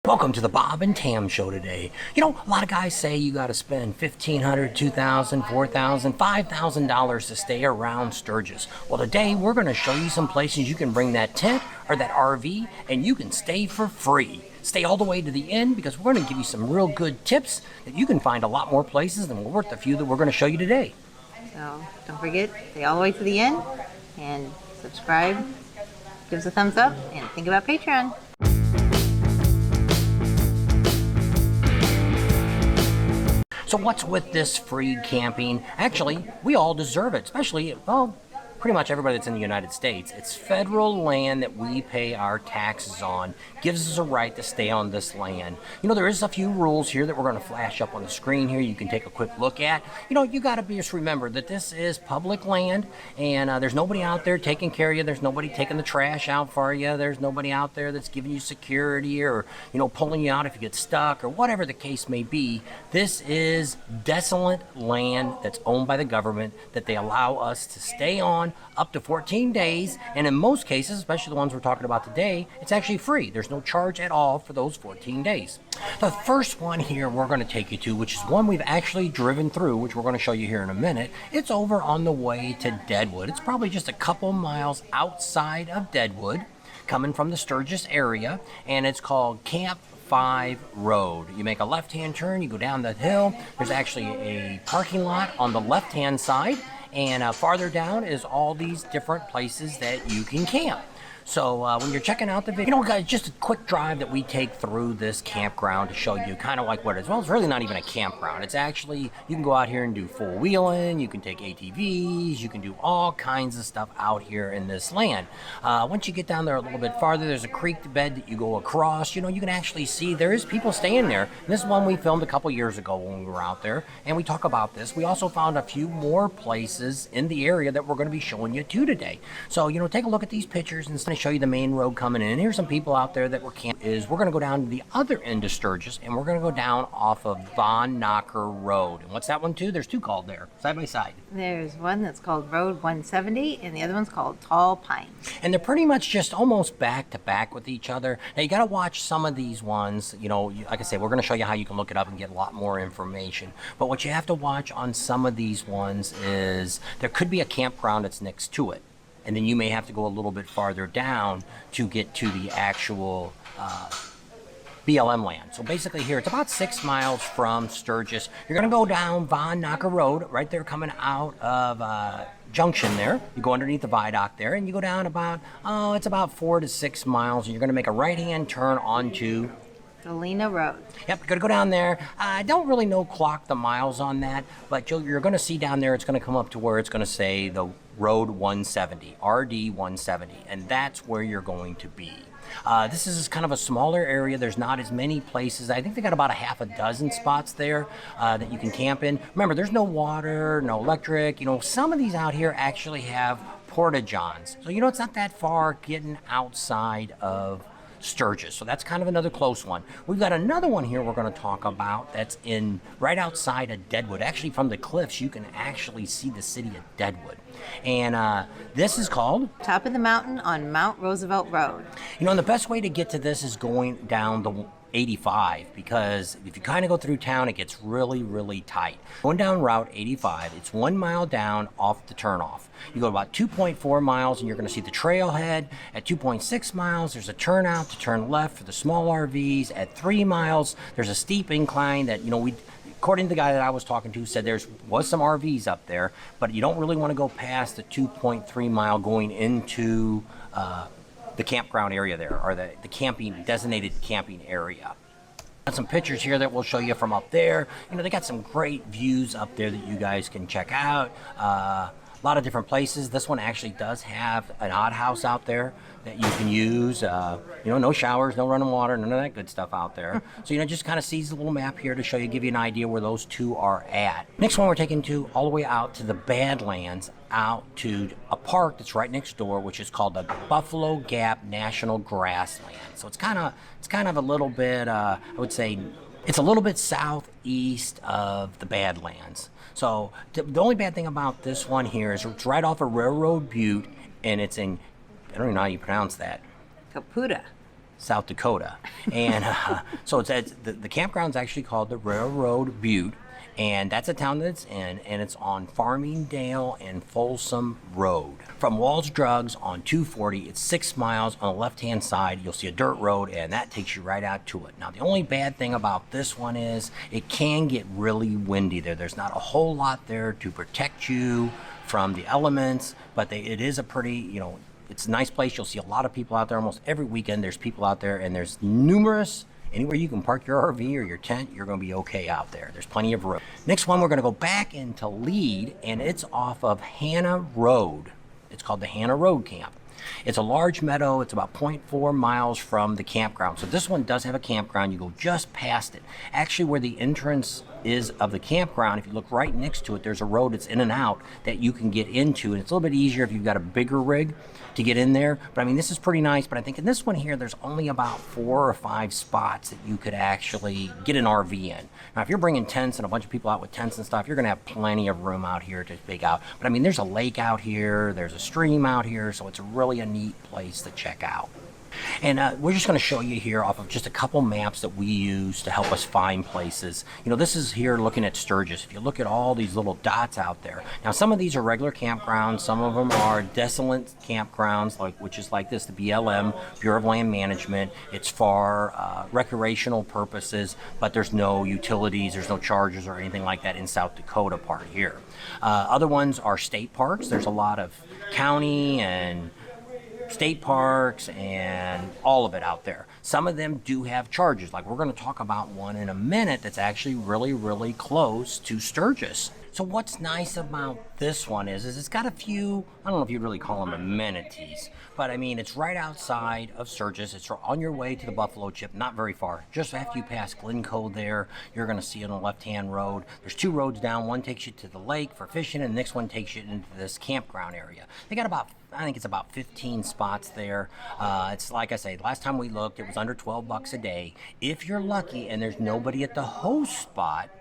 Welcome to the Bob and Tam Show today. You know, a lot of guys say you got to spend $1,500, $2,000, $4,000, $5,000 to stay around Sturgis. Well, today we're going to show you some places you can bring that tent or that RV and you can stay for free. Stay all the way to the end because we're going to give you some real good tips that you can find a lot more places than we're worth the few that we're going to show you today. So don't forget, stay all the way to the end and subscribe, give us a thumbs up, and think about Patreon. So what's with this free camping? Actually, we all deserve it, especially, well, pretty much everybody that's in the United States. It's federal land that we pay our taxes on. Gives us a right to stay on this land. You know, there is a few rules here that we're going to flash up on the screen here. You can take a quick look at. You know, you got to just remember that this is public land, and there's nobody out there taking care of you. There's nobody taking the trash out for you. There's nobody out there that's giving you security or, you know, pulling you out if you get stuck or whatever the case may be. This is desolate land that's owned by the government that they allow us to stay on up to 14 days, and in most cases, especially the ones we're talking about today, it's actually free. There's no charge at all for those 14 days. The first one here we're going to take you to, which is one we've actually driven through, which we're going to show you here in a minute. It's over on the way to Deadwood. It's probably just a couple miles outside of Deadwood, coming from the Sturgis area, and it's called Camp 5 Road. You make a left-hand turn, you go down the hill. There's actually a parking lot on the left-hand side, and farther down is all these different places that you can camp. So when you're checking out the video, you know, guys, just a quick drive that we take through this campground to show you kind of like what it is. Well, it's really not even a campground. It's actually, you can go out here and do full wheeling, you can take ATVs, you can do all kinds of stuff out here in this land. Once you get down there a little bit farther, there's a creek bed that you go across. You know, you can actually see there is people staying there. And this is one we filmed a couple years ago when we were out there, and we talk about this. We also found a few more places in the area that we're going to be showing you too today. So, you know, take a look at these pictures and show you the main road coming in. Here's some people out there that we're camping. We're going to go down to the other end of Sturgis, and we're going to go down off of Von Knocker Road. And what's that one too? There's two called there, side by side. There's one that's called Road 170, and the other one's called Tall Pines. And they're pretty much just almost back to back with each other. Now you got to watch some of these ones. You know, like I said, we're going to show you how you can look it up and get a lot more information. But what you have to watch on some of these ones is there could be a campground that's next to it. And then you may have to go a little bit farther down to get to the actual BLM land. So basically here, it's about 6 miles from Sturgis. You're gonna go down Von Knocker Road, right there coming out of Junction there. You go underneath the viaduct there, and you go down about, it's about 4 to 6 miles, and you're gonna make a right-hand turn onto Galena Road. Yep, you're going to go down there. I don't really know clock the miles on that, but you're going to see down there, it's going to come up to where it's going to say the Road 170, RD 170, and that's where you're going to be. This is kind of a smaller area. There's not as many places. I think they got about a half a dozen spots there that you can camp in. Remember, there's no water, no electric. You know, some of these out here actually have porta-johns. So, you know, it's not that far getting outside of Sturgis. So that's kind of another close one. We've got another one here we're going to talk about that's in right outside of Deadwood. Actually, from the cliffs, you can actually see the city of Deadwood. And this is called Top of the Mountain on Mount Roosevelt Road. You know, and the best way to get to this is going down the 85, because if you kind of go through town, it gets really, really tight. Going down Route 85, it's 1 mile down off the turnoff. You go about 2.4 miles and you're going to see the trailhead. At 2.6 miles, there's a turnout to turn left for the small RVs. At 3 miles, there's a steep incline that, you know, according to the guy that I was talking to, said was some RVs up there, but you don't really want to go past the 2.3 mile going into the campground area there, or the designated camping area. Got some pictures here that we'll show you from up there. You know, they got some great views up there that you guys can check out. A lot of different places. This one actually does have an outhouse out there that you can use. You know, no showers, no running water, none of that good stuff out there. So, you know, just kind of sees the little map here to show you, give you an idea where those two are at. Next one we're taking to all the way out to the Badlands, out to a park that's right next door, which is called the Buffalo Gap National Grassland. So it's kind of a little bit, I would say, it's a little bit southeast of the Badlands. So the only bad thing about this one here is it's right off of Railroad Butte, and it's in, I don't even know how you pronounce that. Caputa. South Dakota. And so the campground's actually called the Railroad Butte. And that's a town that it's in, and it's on Farmingdale and Folsom Road. From Walls Drugs on 240, it's 6 miles. On the left-hand side, you'll see a dirt road, and that takes you right out to it. Now, the only bad thing about this one is it can get really windy there. There's not a whole lot there to protect you from the elements, but it is a pretty, it's a nice place. You'll see a lot of people out there. Almost every weekend, there's people out there, and there's anywhere you can park your RV or your tent, you're going to be okay out there. There's plenty of room. Next one, we're going to go back into Lead, and it's off of Hannah Road. It's called the Hannah Road Camp. It's a large meadow. It's about 0.4 miles from the campground. So this one does have a campground. You go just past it. Actually, where the entrance is of the campground, if you look right next to it, there's a road that's in and out that you can get into. And it's a little bit easier if you've got a bigger rig to get in there. But I mean, this is pretty nice. But I think in this one here, there's only about 4 or 5 spots that you could actually get an RV in. Now, if you're bringing tents and a bunch of people out with tents and stuff, you're going to have plenty of room out here to big out. But I mean, there's a lake out here. There's a stream out here. So it's really a neat place to check out. And we're just going to show you here off of just a couple maps that we use to help us find places. This is here looking at Sturgis. If you look at all these little dots out there. Now, some of these are regular campgrounds. Some of them are desolate campgrounds, which is like this, the BLM, Bureau of Land Management. It's for recreational purposes, but there's no utilities, there's no charges or anything like that in South Dakota part here. Other ones are state parks. There's a lot of county and state parks and all of it out there. Some of them do have charges. Like we're going to talk about one in a minute that's actually really, really close to Sturgis. So what's nice about this one is it's got a few, I don't know if you'd really call them amenities, but I mean, it's right outside of Sturgis. It's on your way to the Buffalo Chip, not very far. Just after you pass Glencoe there, you're going to see it on the left-hand road. There's 2 roads down. One takes you to the lake for fishing, and the next one takes you into this campground area. They got I think it's about 15 spots there. It's like I say, last time we looked, it was under $12 a day. If you're lucky and there's nobody at the host spot,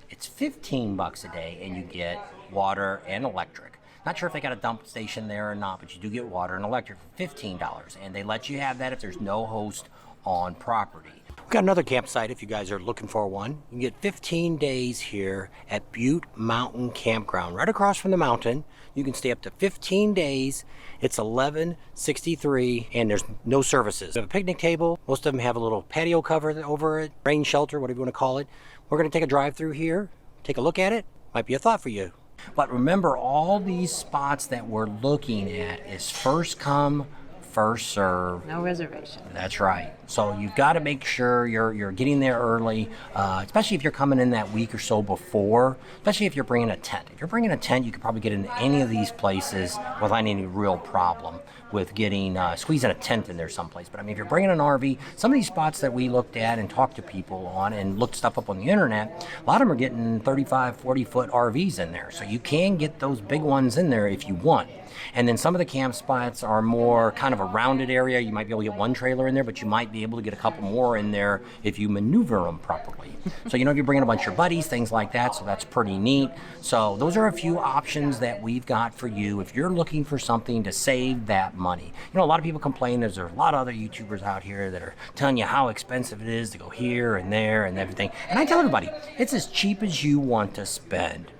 it's $15 a day, and you get water and electric. Not sure if they got a dump station there or not, but you do get water and electric for $15, and they let you have that if there's no host on property. We've got another campsite if you guys are looking for one. You can get 15 days here at Butte Mountain Campground, right across from the mountain. You can stay up to 15 days. It's $11.63, and there's no services. We have a picnic table. Most of them have a little patio cover over it, rain shelter, whatever you want to call it. We're going to take a drive through here, take a look at it. Might be a thought for you. But remember, all these spots that we're looking at is first come, first serve. No reservation. That's right. So you've got to make sure you're getting there early, especially if you're coming in that week or so before, especially if you're bringing a tent. If you're bringing a tent, you could probably get into any of these places without any real problem with getting squeezing a tent in there someplace. But I mean, if you're bringing an RV, some of these spots that we looked at and talked to people on and looked stuff up on the internet, a lot of them are getting 35, 40-foot RVs in there. So you can get those big ones in there if you want. And then some of the camp spots are more kind of a rounded area. You might be able to get one trailer in there, but you might be able to get a couple more in there if you maneuver them properly. So, if you're bringing a bunch of your buddies, things like that, so that's pretty neat. So those are a few options that we've got for you if you're looking for something to save that money. A lot of people complain there's a lot of other YouTubers out here that are telling you how expensive it is to go here and there and everything. And I tell everybody, it's as cheap as you want to spend.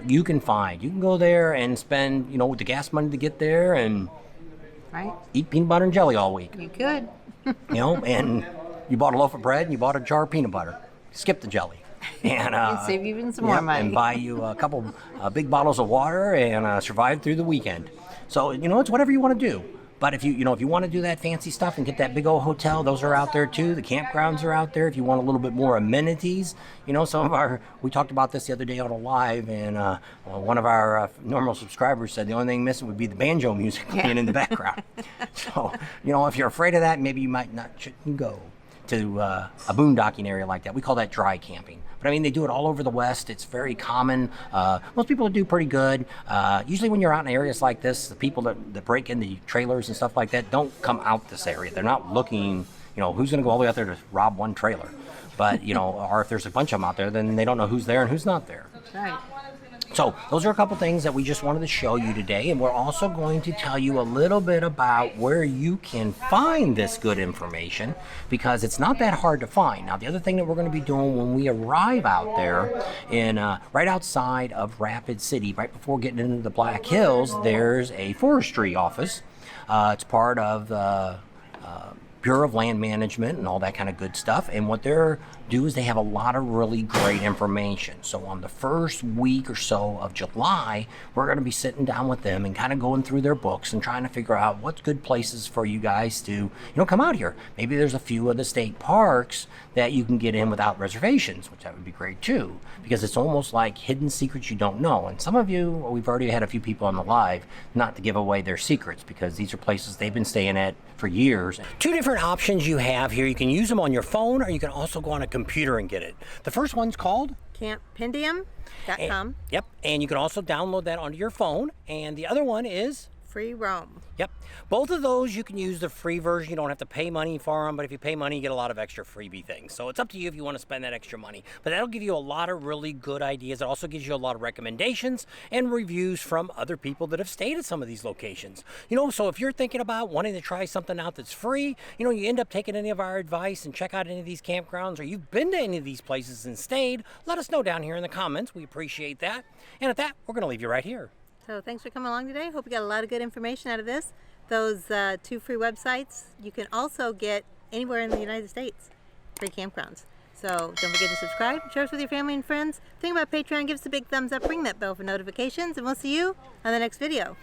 You can go there and spend, the gas money to get there and eat peanut butter and jelly all week. You could. And you bought a loaf of bread and you bought a jar of peanut butter. Skip the jelly. And save you even some more money. And buy you a couple big bottles of water and survive through the weekend. So, it's whatever you want to do. But if you want to do that fancy stuff and get that big old hotel, those are out there too. The campgrounds are out there. If you want a little bit more amenities, some of we talked about this the other day on a live, and one of our normal subscribers said the only thing missing would be the banjo music playing in the background. So, if you're afraid of that, maybe you shouldn't go to a boondocking area like that. We call that dry camping. But I mean, they do it all over the West. It's very common. Most people do pretty good. Usually when you're out in areas like this, the people that break into trailers and stuff like that don't come out this area. They're not looking, who's going to go all the way out there to rob one trailer. But, or if there's a bunch of them out there, then they don't know who's there and who's not there. That's right. So those are a couple things that we just wanted to show you today, and we're also going to tell you a little bit about where you can find this good information, because it's not that hard to find. Now, the other thing that we're going to be doing when we arrive out there in right outside of Rapid City, right before getting into the Black Hills, there's a forestry office. It's part of the Bureau of Land Management and all that kind of good stuff. And what they're do is they have a lot of really great information. So on the first week or so of July, we're going to be sitting down with them and kind of going through their books and trying to figure out what's good places for you guys to, come out here. Maybe there's a few of the state parks that you can get in without reservations, which that would be great too, because it's almost like hidden secrets you don't know. And some of you, we've already had a few people on the live, not to give away their secrets, because these are places they've been staying at for years. Two different options you have here. You can use them on your phone, or you can also go on a computer and get it. The first one's called Campendium.com. Yep, and you can also download that onto your phone. And the other one is Free roam. Yep. Both of those you can use the free version. You don't have to pay money for them, but if you pay money, you get a lot of extra freebie things. So it's up to you if you want to spend that extra money. But that'll give you a lot of really good ideas. It also gives you a lot of recommendations and reviews from other people that have stayed at some of these locations. So if you're thinking about wanting to try something out that's free, you end up taking any of our advice and check out any of these campgrounds, or you've been to any of these places and stayed, let us know down here in the comments. We appreciate that. And at that, we're going to leave you right here. So thanks for coming along today. Hope you got a lot of good information out of this. Those 2 free websites you can also get anywhere in the United States. Free campgrounds. So don't forget to subscribe, share us with your family and friends. Think about Patreon, give us a big thumbs up, ring that bell for notifications, and we'll see you on the next video.